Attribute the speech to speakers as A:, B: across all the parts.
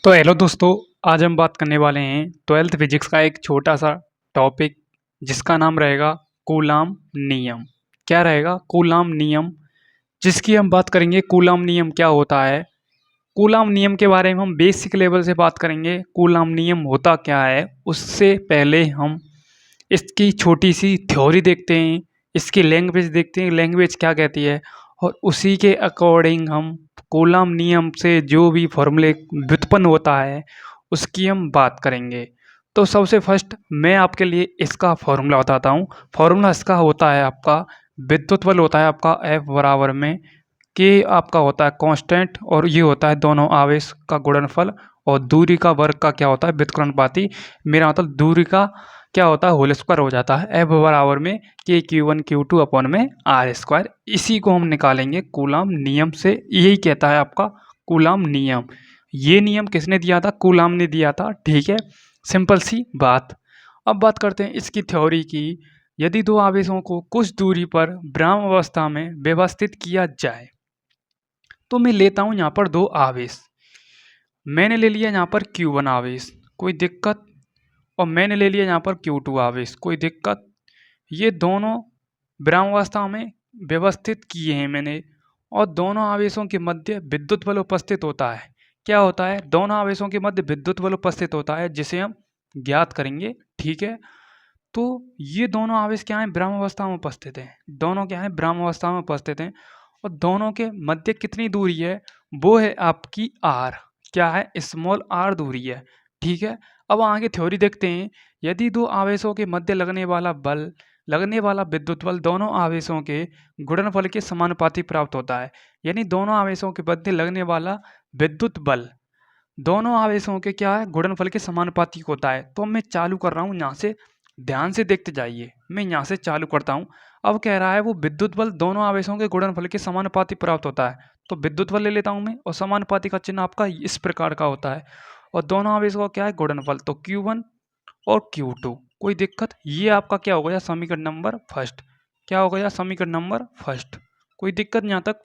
A: तो हेलो दोस्तों। आज हम बात करने वाले हैं ट्वेल्थ फिजिक्स का एक छोटा सा टॉपिक जिसका नाम रहेगा कूलाम नियम। क्या रहेगा? कूलाम नियम, जिसकी हम बात करेंगे। कूलाम नियम क्या होता है? कूलाम नियम के बारे में हम बेसिक लेवल से बात करेंगे। कूलाम नियम होता क्या है उससे पहले हम इसकी छोटी सी थ्योरी देखते हैं, इसकी लैंग्वेज देखते हैं, लैंग्वेज क्या कहती है, और उसी के अकॉर्डिंग हम कूलाम नियम से जो भी फॉर्मूले व्युत्पन्न होता है उसकी हम बात करेंगे। तो सबसे फर्स्ट मैं आपके लिए इसका फॉर्मूला बताता हूँ। फॉर्मूला इसका होता है, आपका विद्युत बल होता है आपका F बराबर में के आपका होता है कांस्टेंट, और ये होता है दोनों आवेश का गुणनफल, और दूरी का वर्ग का क्या होता है व्युत्क्रमानुपाती। मेरा मतलब दूरी का क्या होता है होल स्क्वायर हो जाता है। F बराबर में के Q1 Q2 अपॉन में आर स्क्वायर। इसी को हम निकालेंगे कूलाम नियम से। यही कहता है आपका कूलाम नियम। ये नियम किसने दिया था? कूलाम ने दिया था। ठीक है, सिंपल सी बात। अब बात करते हैं इसकी थ्योरी की। यदि दो आवेशों को कुछ दूरी पर विराम अवस्था में व्यवस्थित किया जाए, तो मैं लेता हूं यहां पर दो आवेश। मैंने ले लिया यहां पर Q1 आवेश, कोई दिक्कत, और मैंने ले लिया यहाँ पर Q2 आवेश, कोई दिक्कत। ये दोनों विरामावस्था में व्यवस्थित किए हैं मैंने, और दोनों आवेशों के मध्य विद्युत बल उपस्थित होता है। क्या होता है? दोनों आवेशों के मध्य विद्युत बल उपस्थित होता है, जिसे हम ज्ञात करेंगे। ठीक है, तो ये दोनों आवेश क्या है? विरामावस्था में उपस्थित हैं। दोनों क्या है? विरामावस्था में उपस्थित हैं, और दोनों के मध्य कितनी दूरी है? वो है आपकी आर। क्या है? स्मॉल आर दूरी है। ठीक है, अब आगे थ्योरी देखते हैं। यदि दो आवेशों के मध्य लगने वाला विद्युत बल दोनों आवेशों के गुणनफल के समानुपाती प्राप्त होता है। यानी दोनों आवेशों के मध्य लगने वाला विद्युत बल दोनों आवेशों के क्या है? गुणनफल के समानुपाती होता है। तो मैं चालू कर रहा हूँ यहाँ से, ध्यान से देखते जाइए। मैं यहाँ से चालू करता हूँ। अब कह रहा है वो विद्युत बल दोनों आवेशों के गुणनफल के समानुपाती प्राप्त होता है। तो विद्युत बल ले लेता हूँ मैं, और समानुपाती का चिन्ह आपका इस प्रकार का होता है। और दोनों आवेशों का क्या है? गुणनफल। तो Q1 और Q2, कोई दिक्कत। ये आपका क्या हो गया? समीकरण नंबर फर्स्ट। क्या हो गया? समीकरण नंबर फर्स्ट। कोई दिक्कत यहाँ तक?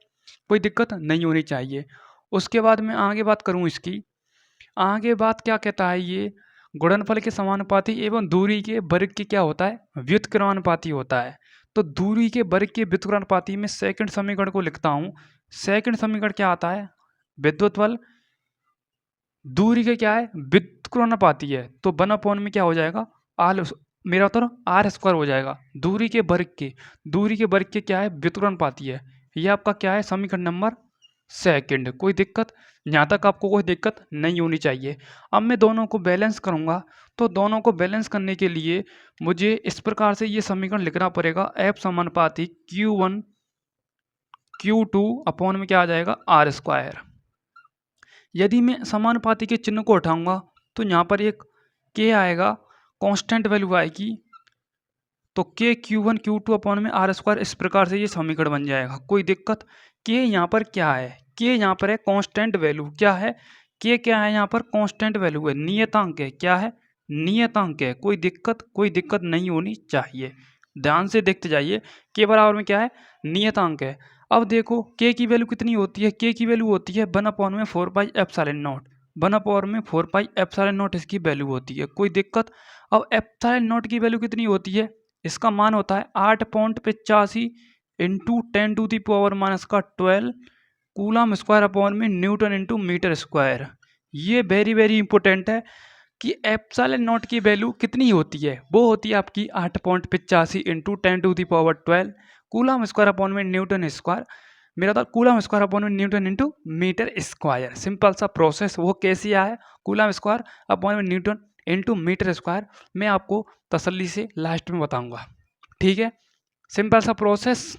A: कोई दिक्कत नहीं होनी चाहिए। उसके बाद मैं आगे बात करूँ इसकी। आगे बात क्या कहता है? ये गुणनफल के समानुपाती एवं दूरी के वर्ग की क्या होता है? व्युत्क्रमानुपाती होता है। तो दूरी के वर्ग के व्युत्क्रमानुपाती में सेकंड समीकरण को लिखता हूँ। सेकंड समीकरण क्या आता है? विद्युत बल दूरी के क्या है? व्युत्क्रमानुपाती है। तो 1/में क्या हो जाएगा? आर, मेरा उत्तर आर स्क्वायर हो जाएगा। दूरी के वर्ग के क्या है? व्युत्क्रमानुपाती है। ये आपका क्या है? समीकरण नंबर सेकंड। कोई दिक्कत? यहाँ तक आपको कोई दिक्कत नहीं होनी चाहिए। अब मैं दोनों को बैलेंस करूँगा। तो दोनों को बैलेंस करने के लिए मुझे इस प्रकार से ये समीकरण लिखना पड़ेगा। F समानुपाती Q1 Q2 अपॉन में क्या आ जाएगा? R square. यदि मैं समानुपाती के चिन्ह को उठाऊंगा तो यहाँ पर एक K आएगा, कांस्टेंट वैल्यू आएगी। तो K Q1 Q2 अपॉन में आर स्क्वायर, इस प्रकार से ये समीकरण बन जाएगा। कोई दिक्कत? K यहाँ पर क्या है? K यहाँ पर है कांस्टेंट वैल्यू। क्या है? K क्या है? यहाँ पर कांस्टेंट वैल्यू है, नियतांक है। क्या है? नियतांक है। कोई दिक्कत? कोई दिक्कत नहीं होनी चाहिए। ध्यान से देखते जाइए। K बराबर में क्या है? नियतांक है। अब देखो K की वैल्यू कितनी होती है? K की वैल्यू होती है 1 में 4 पाई एप्सिलॉन नॉट। 1 में 4 पाई एप्सिलॉन नॉट इसकी वैल्यू होती है। कोई दिक्कत? अब एप्सिलॉन नॉट की वैल्यू कितनी होती है? इसका मान होता है 8.85 इंटू 10⁻⁻12 कूलम स्क्वायर अपॉन में न्यूटन इंटू मीटर स्क्वायर। ये वेरी वेरी इंपॉर्टेंट है कि एप्सिलॉन नॉट की वैल्यू कितनी होती है। वो होती है आपकी 8.85 इंटू 10⁻12 कूलम स्क्वायर अपॉन में न्यूटन स्क्वायर। मेरा था कूलम स्क्वायर अपॉन में newton into metre square. Simple सा प्रोसेस। वो कैसे आया है? कूलम स्क्वायर अपॉन में न्यूटन इंटू मीटर स्क्वायर। मैं आपको तसल्ली से लास्ट में बताऊंगा। ठीक है, सिंपल सा प्रोसेस।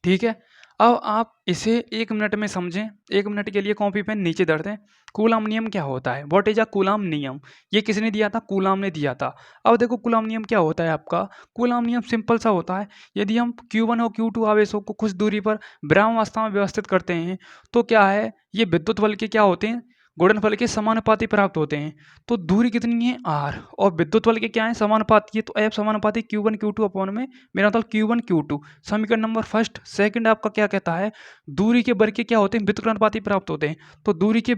A: ठीक है, अब आप इसे 1 मिनट में समझें। 1 मिनट के लिए कॉपी पेन नीचे धर दें। कूलम नियम क्या होता है? व्हाट इज अ कूलम नियम? ये किसने दिया था? कूलम ने दिया था। अब देखो कूलम नियम क्या होता है आपका। कूलम नियम सिंपल सा होता है। यदि हम Q1 और Q2 आवेशों को कुछ दूरी पर विरामावस्था में व्यवस्थित करते हैं, तो क्या है? ये विद्युत बल के क्या होते हैं? गुणनफल के समानुपाती प्राप्त होते हैं। तो दूरी कितनी है? आर, और विद्युत बल के क्या है? समानुपाती है। तो F समानुपाती Q1 Q2 अपॉन में मेरा मतलब Q1 Q2। समीकरण नंबर फर्स्ट। सेकंड आपका क्या कहता है? दूरी के वर्ग के क्या होते हैं? व्युत्क्रमानुपाती प्राप्त होते हैं। तो दूरी के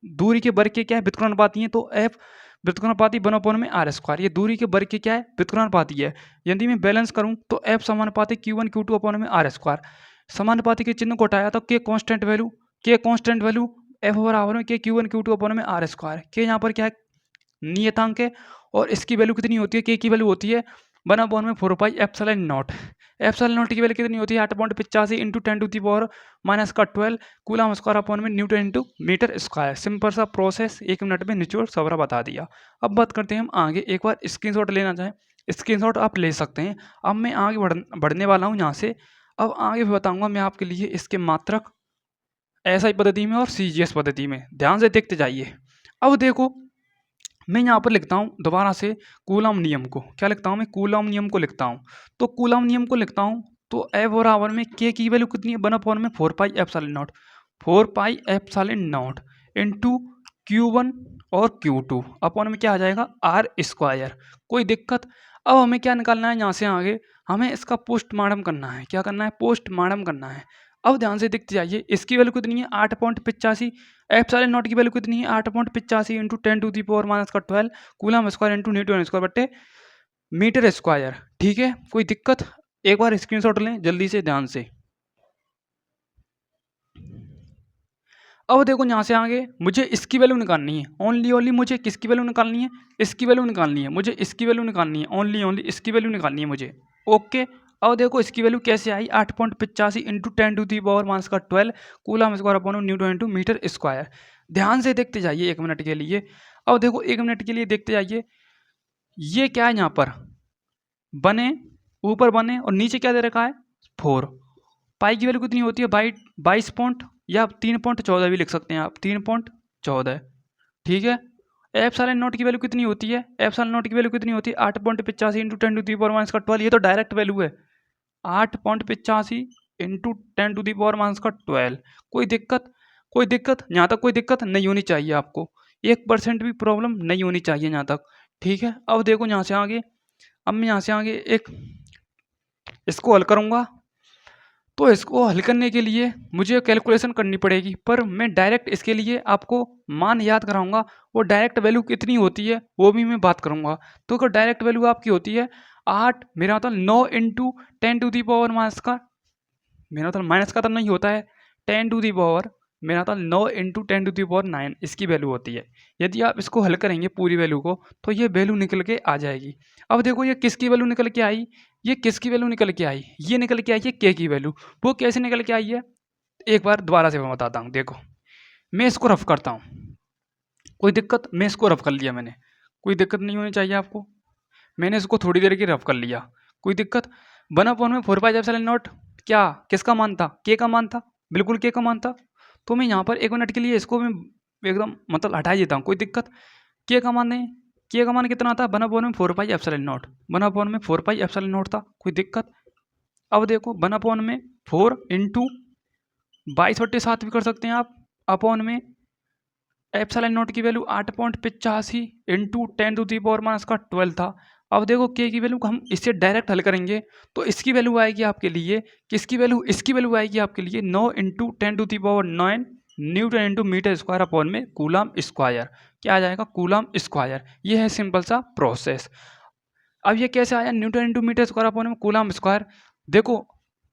A: दूरी के वर्ग के क्या है, व्युत्क्रमानुपाती है, तो एफ व्युत्क्रमानुपाती 1/में r²। ये दूरी के वर्ग के क्या है, व्युत्क्रमानुपाती है। यदि मैं बैलेंस करूं तो एफ समानुपाती Q1 Q2 में r²। समानुपाती के चिन्ह को हटाया तो के कांस्टेंट वैल्यू एफ बराबर में के Q1 Q2 में r²। के यहाँ पर क्या है, नियतांक है, और इसकी वैल्यू कितनी होती है, के की वैल्यू होती है 1/4 एप्सिलॉन नॉट। एप्सिलॉन नॉट की वैल्यू कितनी होती है 8.85 इंटू 10⁻⁻12 कूलम स्क्वायर अपॉन में newton into metre square. Simple सा प्रोसेस, 1 मिनट में निचोड़ सवरा बता दिया। अब बात करते हैं हम आगे। एक बार स्क्रीनशॉट लेना चाहें स्क्रीनशॉट आप ले सकते हैं। अब मैं आगे बढ़ने वाला हूँ यहाँ से। अब आगे भी बताऊँगा मैं आपके लिए इसके मात्रक SI पद्धति में और CGS पद्धति में। ध्यान से देखते जाइए। अब देखो मैं यहाँ पर लिखता हूँ दोबारा से कूलम नियम को। क्या लिखता हूँ मैं, कूलम नियम को लिखता हूँ। तो कूलम नियम को लिखता हूँ तो F बराबर में के की वैल्यू कितनी है 1/4 pi epsilon not into Q1 और Q2 अपॉन में क्या आ जाएगा r²। कोई दिक्कत। अब हमें क्या निकालना है यहाँ से आगे, हमें इसका पोस्टमार्टम करना है। क्या करना है, पोस्टमार्टम करना है। अब ध्यान से देखते जाइए, इसकी वैल्यू कितनी है 8.85, एप्सिलॉन नॉट की वैल्यू कितनी है 8.85 into 10⁻⁻12 coulomb square into Newton square बट्टे मीटर स्क्वायर। ठीक है, कोई दिक्कत। एक बार स्क्रीनशॉट लें जल्दी से ध्यान से। अब देखो यहाँ से आगे मुझे इसकी वैल्यू निकालनी है, ओनली मुझे किसकी वैल्यू निकालनी है, इसकी वैल्यू निकालनी है, मुझे इसकी वैल्यू निकालनी है, ओनली इसकी वैल्यू निकालनी है मुझे। ओके, अब देखो इसकी वैल्यू कैसे आई 8.85 into 10⁻⁻12 coulomb square upon newton into metre square. ध्यान से देखते जाइए 1 मिनट के लिए। अब देखो 1 मिनट के लिए देखते जाइए, ये क्या है यहाँ पर बने, ऊपर बने और नीचे क्या दे रखा है 4। पाई की वैल्यू कितनी होती है 22 पॉइंट या 3.14 भी लिख सकते हैं आप, 3.14। ठीक है, एप्सिलॉन नॉट की वैल्यू कितनी होती है, एप्सिलॉन नॉट की वैल्यू कितनी होती है 8.85 इंटू 10⁻⁻12। ये तो डायरेक्ट वैल्यू है 8.85 इंटू 10⁻⁻12। कोई दिक्कत यहाँ तक कोई दिक्कत नहीं होनी चाहिए आपको, 1% भी प्रॉब्लम नहीं होनी चाहिए यहाँ तक। ठीक है, अब देखो यहाँ से आगे, अब मैं यहाँ से आगे एक इसको हल करूँगा। तो इसको हल करने के लिए मुझे कैलकुलेशन करनी पड़ेगी, पर मैं डायरेक्ट इसके लिए आपको मान याद कराऊंगा। वो डायरेक्ट वैल्यू कितनी होती है वो भी मैं बात करूंगा। तो अगर डायरेक्ट वैल्यू आपकी होती है 8, मेरा मतलब 9 इंटू 10⁻⁻, मेरा मतलब माइनस का तो नहीं होता है, 10⁻, मेरा मतलब 9 इंटू 10⁻9 इसकी वैल्यू होती है। यदि आप इसको हल करेंगे पूरी वैल्यू को तो ये वैल्यू निकल के आ जाएगी। अब देखो ये किसकी वैल्यू निकल के आई, ये किसकी वैल्यू निकल के आई, ये निकल के आई है के की वैल्यू। वो कैसे निकल के आई है एक बार दोबारा से मैं बताता हूँ। देखो मैं इसको रफ करता हूँ, कोई दिक्कत, मैं इसको रफ कर लिया मैंने, कोई दिक्कत नहीं होनी चाहिए आपको। मैंने इसको थोड़ी देर की रफ कर लिया, कोई दिक्कत। 1/4 क्या किसका मान था, के का मान था, बिल्कुल के का मान था। तो मैं यहाँ पर 1 मिनट के लिए इसको मैं एकदम मतलब हटा देता हूँ, कोई दिक्कत। के का मान नहीं, के का मान कितना था 1/4 था, कोई दिक्कत। अब देखो 1/4 इंटू 22/7 भी कर सकते हैं आप, अपॉन में एप्सिलॉन नॉट की वैल्यू 8.85 इंटू 10⁻⁻12 था। अब देखो के की वैल्यू हम इससे डायरेक्ट हल करेंगे तो इसकी वैल्यू आएगी आपके लिए, किसकी वैल्यू, इसकी वैल्यू आएगी आपके लिए 9 into 10⁻9 newton into metre square upon में कूलम स्क्वायर। क्या आ जाएगा, कूलम स्क्वायर। ये है सिंपल सा प्रोसेस। अब ये कैसे आया newton into metre square upon में कूलम स्क्वायर। देखो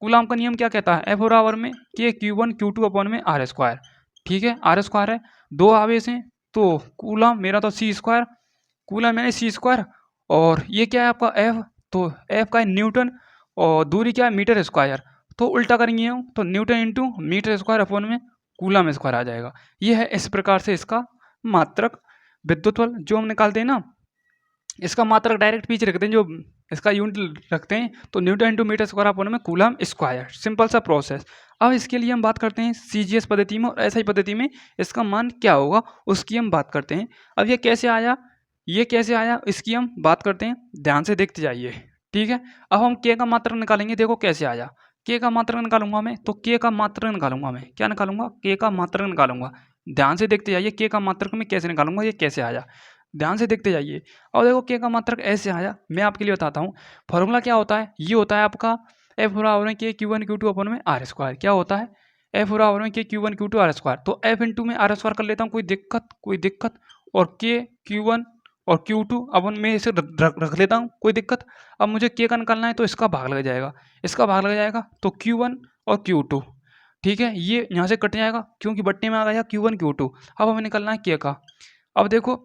A: कूलम का नियम क्या कहता है, एफ बराबर में के Q1 Q2 अपॉन में r²। ठीक है, r² है, दो आवेश हैं तो कूलम मेरा तो c², कूलम यानी c², और ये क्या है आपका f, तो f का है न्यूटन, और दूरी क्या है मीटर स्क्वायर। तो उल्टा करेंगे हम तो newton into metre square upon में कूलम स्क्वायर आ जाएगा। ये है इस प्रकार से इसका मात्रक विद्युत बल जो हम निकालते हैं ना, इसका मात्रक डायरेक्ट पीछे रखते हैं, जो इसका यूनिट रखते हैं तो newton into metre square upon में कूलम स्क्वायर। सिंपल सा प्रोसेस। अब इसके लिए हम बात करते हैं CGS पद्धति में और SI पद्धति में इसका मान क्या होगा उसकी हम बात करते हैं। अब ये कैसे आया, ये कैसे आया इसकी हम बात करते हैं, ध्यान से देखते जाइए। ठीक है, अब हम के का मात्रक निकालेंगे। देखो कैसे आया, के का मात्रक निकालूंगा मैं, तो के का मात्रक निकालूंगा मैं, क्या निकालूंगा, के का मात्रक निकालूंगा। ध्यान से देखते जाइए के का मात्रक मैं कैसे निकालूंगा, ये कैसे आया, ध्यान से देखते जाइए। और देखो के का मात्रक ऐसे आया, मैं आपके लिए बताता हूँ। फॉर्मूला क्या होता है, ये होता है आपका एफ बराबर के Q1 Q2 अपॉन में r²। क्या होता है, एफ बराबर में के Q1 Q2 आर स्क्वायर, तो एफ इंटू में आर स्क्वायर कर लेता हूँ, कोई दिक्कत, और के Q1 और Q2 अब मैं इसे रख लेता हूँ, कोई दिक्कत। अब मुझे के का निकालना है तो इसका भाग लग जाएगा, इसका भाग लग जाएगा, तो Q1 और Q2, ठीक है, ये यहाँ से कट जाएगा क्योंकि बट्टे में आ गया Q1 Q2। अब हमें निकालना है के का। अब देखो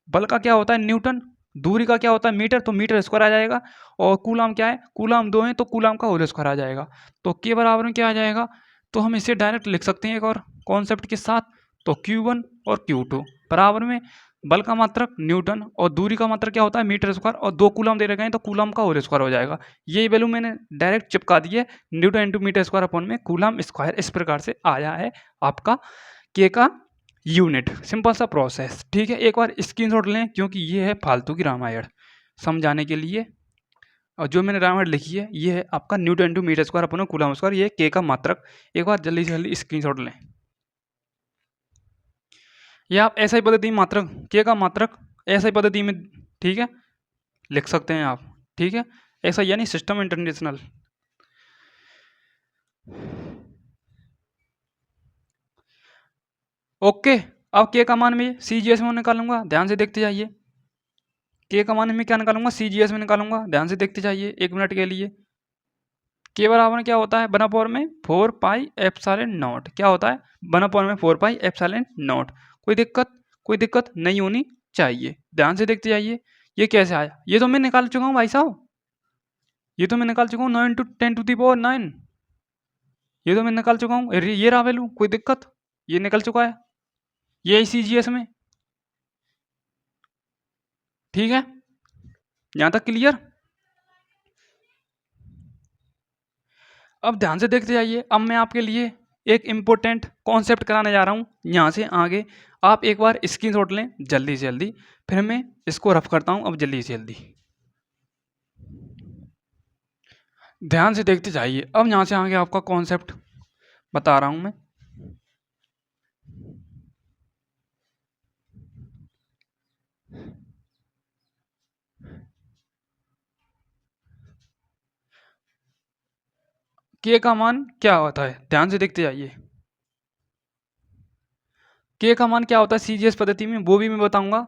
A: बल का क्या होता है न्यूटन, दूरी का क्या होता है मीटर, तो मीटर स्क्वायर आ जाएगा, और कूलाम क्या है, कूलाम 2 है तो कूलाम का होल स्क्वायर आ जाएगा। तो के बराबर में क्या आ जाएगा, तो हम इसे डायरेक्ट लिख सकते हैं एक और कॉन्सेप्ट के साथ, तो Q1 और Q2 बराबर में बल का मात्रक न्यूटन और दूरी का मात्रक क्या होता है मीटर स्क्वायर, और 2 कूलाम दे रखे हैं तो कूलाम का होल स्क्वायर हो जाएगा। यही वैल्यू मैंने डायरेक्ट चिपका दी है, newton into metre square upon में कूलाम स्क्वायर, इस प्रकार से आया है आपका के का यूनिट। सिंपल सा प्रोसेस, ठीक है, एक बार स्क्रीनशॉट लें क्योंकि ये है फालतू की रामायण समझाने के लिए, और जो मैंने रामायण लिखी है ये है आपका newton into metre square upon coulomb square, ये के का मात्रक। एक बार जल्दी से जल्दी स्क्रीनशॉट लें। ये आप ऐसा पद्धति में मात्रक के का मात्रक ऐसा पद्धति में, ठीक है, लिख सकते हैं आप, ठीक है, ऐसा यानी सिस्टम इंटरनेशनल। ओके, अब के का मान मैं CGS में निकालूंगा, ध्यान से देखते जाइए। के का मान मैं क्या निकालूंगा, CGS में निकालूंगा, ध्यान से देखते जाइए 1 मिनट के लिए। के बराबर क्या होता है 1/4 में 4 पाई एप्सिलॉन नॉट, क्या होता है 1/4 में 4 पाई एप्सिलॉन नॉट। कोई दिक्कत नहीं होनी चाहिए, ध्यान से देखते जाइए। ये कैसे आया, ये तो मैं निकाल चुका हूँ भाई साहब, ये तो मैं निकाल चुका हूँ 9 × 10⁻9, ये तो मैं निकाल चुका हूँ, ये रहा वैल्यू, कोई दिक्कत, ये निकल चुका है, ये CGS में, ठीक है, यहाँ तक क्लियर। अब ध्यान से देखते जाइए, अब मैं आपके लिए एक इम्पोर्टेंट कॉन्सेप्ट कराने जा रहा हूँ, यहाँ से आगे आप एक बार स्क्रीनशॉट लें जल्दी से जल्दी, फिर मैं इसको रफ करता हूँ अब जल्दी से जल्दी। ध्यान से देखते जाइए, अब यहाँ से आगे आपका कॉन्सेप्ट बता रहा हूँ मैं। के का मान क्या होता है, ध्यान से देखते जाइए। के का मान क्या होता है CGS पद्धति में, वो भी मैं बताऊंगा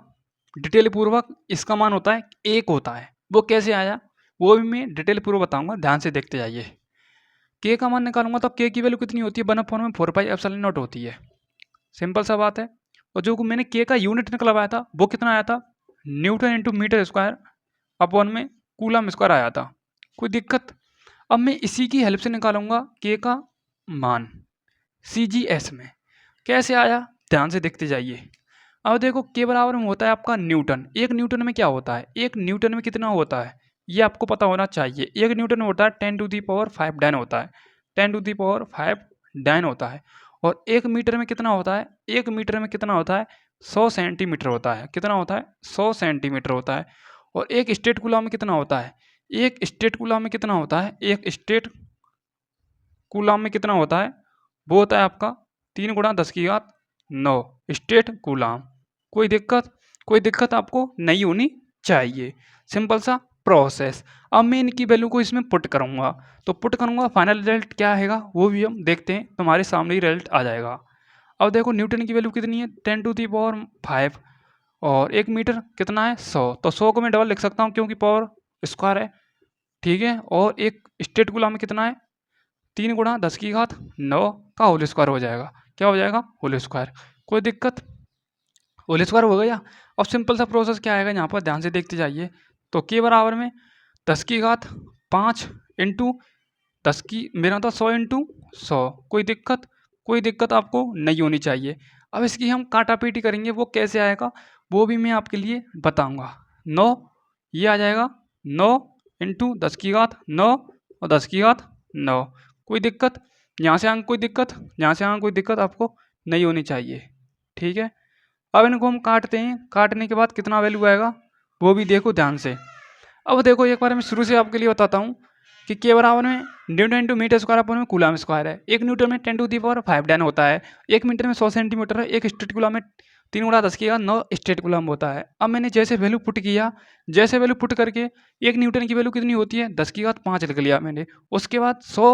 A: डिटेल पूर्वक। इसका मान होता है 1 होता है, वो कैसे आया वो भी मैं डिटेल पूर्वक बताऊंगा, ध्यान से देखते जाइए। के का मान निकालूंगा तो के की वैल्यू कितनी होती है 1/4 में 4 पाई एप्सिलॉन नॉट होती है, सिंपल सा बात है। और जो मैंने के का यूनिट निकलवाया था वो कितना आया था, newton into metre square upon में कूलम स्क्वायर आया था, कोई दिक्कत। अब मैं इसी की हेल्प से निकालूंगा के का मान CGS में, कैसे आया ध्यान से देखते जाइए। अब देखो के बराबर में होता है आपका न्यूटन, 1 न्यूटन में क्या होता है, 1 न्यूटन में कितना होता है ये आपको पता होना चाहिए। 1 न्यूटन में होता है 10⁵ डायन होता है, 10⁵ डायन होता है। और 1 मीटर में कितना होता है, 1 मीटर में कितना होता है 100 सेंटीमीटर होता है, कितना होता है 100 सेंटीमीटर होता है। और एक स्टेट कूलम में कितना होता है, एक स्टेट कूलम में कितना होता है, एक स्टेट कूलम में कितना होता है, वो होता है आपका 3 × 10⁹ स्टेट कूलम। कोई दिक्कत आपको नहीं होनी चाहिए, सिंपल सा प्रोसेस। अब मैं इनकी वैल्यू को इसमें पुट करूंगा, तो पुट करूंगा फाइनल रिजल्ट क्या आएगा वो भी हम देखते हैं, तुम्हारे सामने ही रिजल्ट आ जाएगा। अब देखो न्यूटन की वैल्यू कितनी है 10⁵, और 1 मीटर कितना है 100, तो 100 को मैं डबल लिख सकता हूँ क्योंकि पावर स्क्वायर है, ठीक है। और एक स्टेट कूलम में कितना है 3 × 10⁹ का होल स्क्वायर हो जाएगा, क्या हो जाएगा होल स्क्वायर, कोई दिक्कत, होल स्क्वायर हो गया। अब सिंपल सा प्रोसेस क्या आएगा यहाँ पर ध्यान से देखते जाइए, तो के बराबर में 10⁵ इंटू 10 की मेरा था 100 × 100, कोई दिक्कत आपको नहीं होनी चाहिए। अब इसकी हम काटापीटी करेंगे, वो कैसे आएगा वो भी मैं आपके लिए बताऊंगा। 9 ये आ जाएगा 9 × 10⁹ और 10⁹, कोई दिक्कत, यहाँ से आगे कोई दिक्कत, यहाँ से आगे कोई दिक्कत आपको नहीं होनी चाहिए, ठीक है। अब इनको हम काटते हैं, काटने के बाद कितना वैल्यू आएगा वो भी देखो ध्यान से। अब देखो एक बार मैं शुरू से आपके लिए बताता हूँ कि के बराबर में newton into metre square upon में कूलम स्क्वायर है। 1 न्यूटन में 10⁵ डायन होता है, 1 मीटर में 100 सेंटीमीटर है, एक स्टेट कूलम में 3 × 10⁹ स्टेट कूलम होता है। अब मैंने जैसे वैल्यू पुट किया, जैसे वैल्यू पुट करके 1 न्यूटन की वैल्यू कितनी होती है 10⁵ लिख लिया मैंने, उसके बाद 100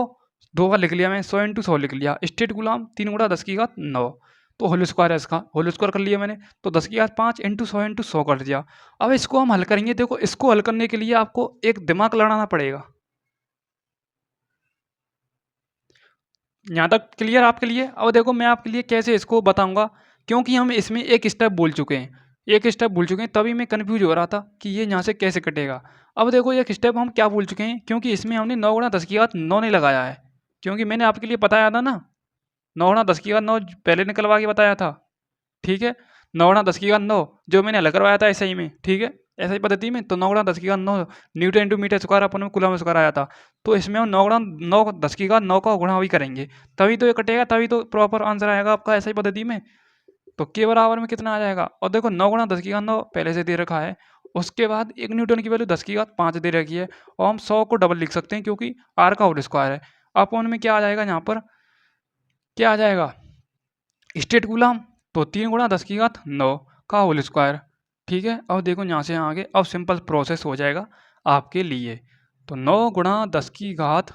A: 2 बार लिख लिया मैं, 100 × 100 लिख लिया। स्टेट कूलाम 3 × 10⁹ तो होल स्क्वायर है इसका, होल स्क्वायर कर लिया मैंने, तो 10⁵ 5 × 100 कर दिया। अब इसको हम हल करेंगे। देखो इसको हल करने के लिए आपको एक दिमाग लड़ाना पड़ेगा। यहाँ तक क्लियर आपके लिए? अब देखो मैं आपके लिए कैसे इसको बताऊंगा, क्योंकि हम इसमें एक स्टेप भूल चुके हैं, एक स्टेप भूल चुके हैं, तभी मैं कन्फ्यूज हो रहा था कि ये यहाँ से कैसे कटेगा। अब देखो एक स्टेप हम क्या भूल चुके हैं, क्योंकि इसमें हमने 9 × 10⁹ नहीं लगाया है, क्योंकि मैंने आपके लिए बताया था ना, 9 × 10⁹ पहले निकलवा के बताया था। ठीक है, 9 × 10⁹ जो मैंने हल करवाया था ऐसे ही में, ठीक है, ऐसे ही पद्धति में। तो 9 × 10⁹ newton into metre square upon में कूलम स्क्वायर आया था। तो इसमें हम 9 × 10⁹ का गुणा भी करेंगे, तभी तो ये कटेगा, तभी तो प्रॉपर आंसर आएगा आपका ऐसा ही पद्धति में। तो के बराबर में कितना आ जाएगा? और देखो 9 × 10⁹ पहले से दे रखा है, उसके बाद 1 न्यूटन की वैल्यू 10⁵5 दे रखी है, और हम 100 को डबल लिख सकते हैं क्योंकि आर का होल स्क्वायर है। अपन में क्या आ जाएगा यहाँ पर, क्या आ जाएगा? स्टेट कूलम, तो 3 × 10⁹ का होल स्क्वायर। ठीक है, अब देखो यहाँ से आगे अब सिंपल प्रोसेस हो जाएगा आपके लिए। तो 9 × 10⁹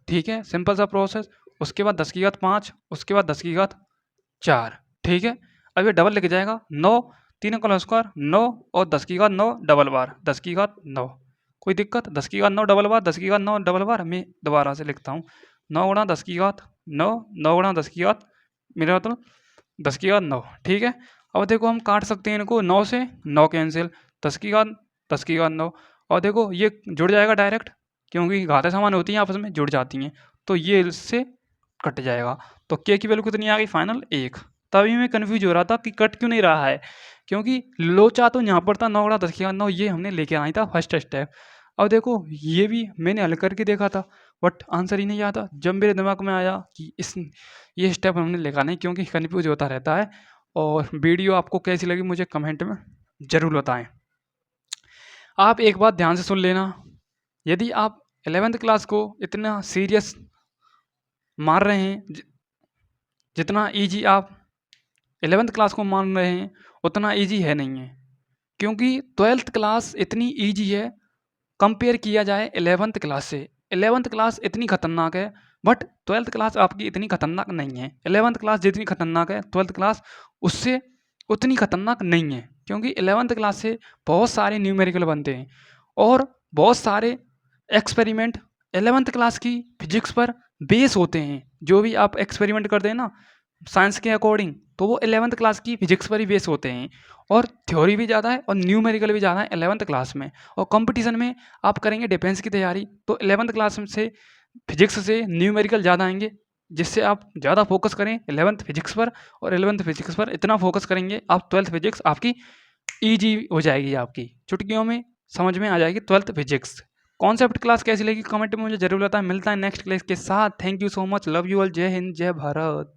A: ठीक है, सिंपल सा प्रोसेस। उसके बाद 10⁵5, उसके बाद 10⁵4। ठीक है, अब ये डबल लिख जाएगा 9, 3 का होल स्क्वायर 9 और 10⁹9 डबल बार 10⁹9। कोई दिक्कत? 10⁹9 डबल बार 10⁹9 डबल बार। मैं दोबारा से लिखता हूँ, 9 × 10⁹9, 9 × 10⁹, मेरा मतलब 10⁹9। ठीक है, अब देखो हम काट सकते हैं इनको, 9 से 9 कैंसिल, 10⁹9, और देखो ये जुड़ जाएगा डायरेक्ट, क्योंकि घातें समान होती हैं आपस में जुड़ जाती हैं, तो ये इससे कट जाएगा। तो के की वैल्यू कितनी आ गई फाइनल? 1। तभी मैं कन्फ्यूज हो रहा था कि कट क्यों नहीं रहा है, क्योंकि लोचा तो यहाँ पर था 9 × 10⁹ ये हमने लेके आया था फर्स्ट स्टेप। अब देखो ये भी मैंने हल करके देखा था, बट आंसर ही नहीं आता। जब मेरे दिमाग में आया कि ये स्टेप हमने लेगा नहीं, क्योंकि कन्फ्यूज होता रहता है। और वीडियो आपको कैसी लगी मुझे कमेंट में ज़रूर बताएं। आप एक बात ध्यान से सुन लेना, यदि आप 11th क्लास को इतना सीरियस मान रहे हैं, जितना इजी आप 11th क्लास को मान रहे हैं उतना इजी है नहीं है, क्योंकि 12th क्लास इतनी इजी है कंपेयर किया जाए 11th क्लास से। 11th क्लास इतनी खतरनाक है, बट 12th क्लास आपकी इतनी खतरनाक नहीं है। 11th क्लास जितनी खतरनाक है 12th क्लास उससे उतनी खतरनाक नहीं है, क्योंकि 11th क्लास से बहुत सारे न्यूमेरिकल बनते हैं और बहुत सारे एक्सपेरिमेंट 11th क्लास की फिजिक्स पर बेस होते हैं। जो भी आप एक्सपेरिमेंट करते हैं ना साइंस के अकॉर्डिंग, तो वो 11th क्लास की फिजिक्स पर ही बेस होते हैं, और थ्योरी भी ज़्यादा है और न्यूमेरिकल भी ज़्यादा है 11th क्लास में। और कंपटीशन में आप करेंगे डिफेंस की तैयारी, तो 11th क्लास से फिजिक्स से न्यूमेरिकल ज़्यादा आएंगे, जिससे आप ज़्यादा फोकस करें 11th फिजिक्स पर, और 11th फिजिक्स पर इतना फोकस करेंगे आप 12th फिजिक्स आपकी ईजी हो जाएगी, आपकी चुटकियों में समझ में आ जाएगी 12th फिजिक्स। कॉन्सेप्ट क्लास कैसी लगी कमेंट में मुझे जरूर बताएं। मिलता है नेक्स्ट क्लास के साथ। Thank you so much, love you all, जय हिंद जय भारत।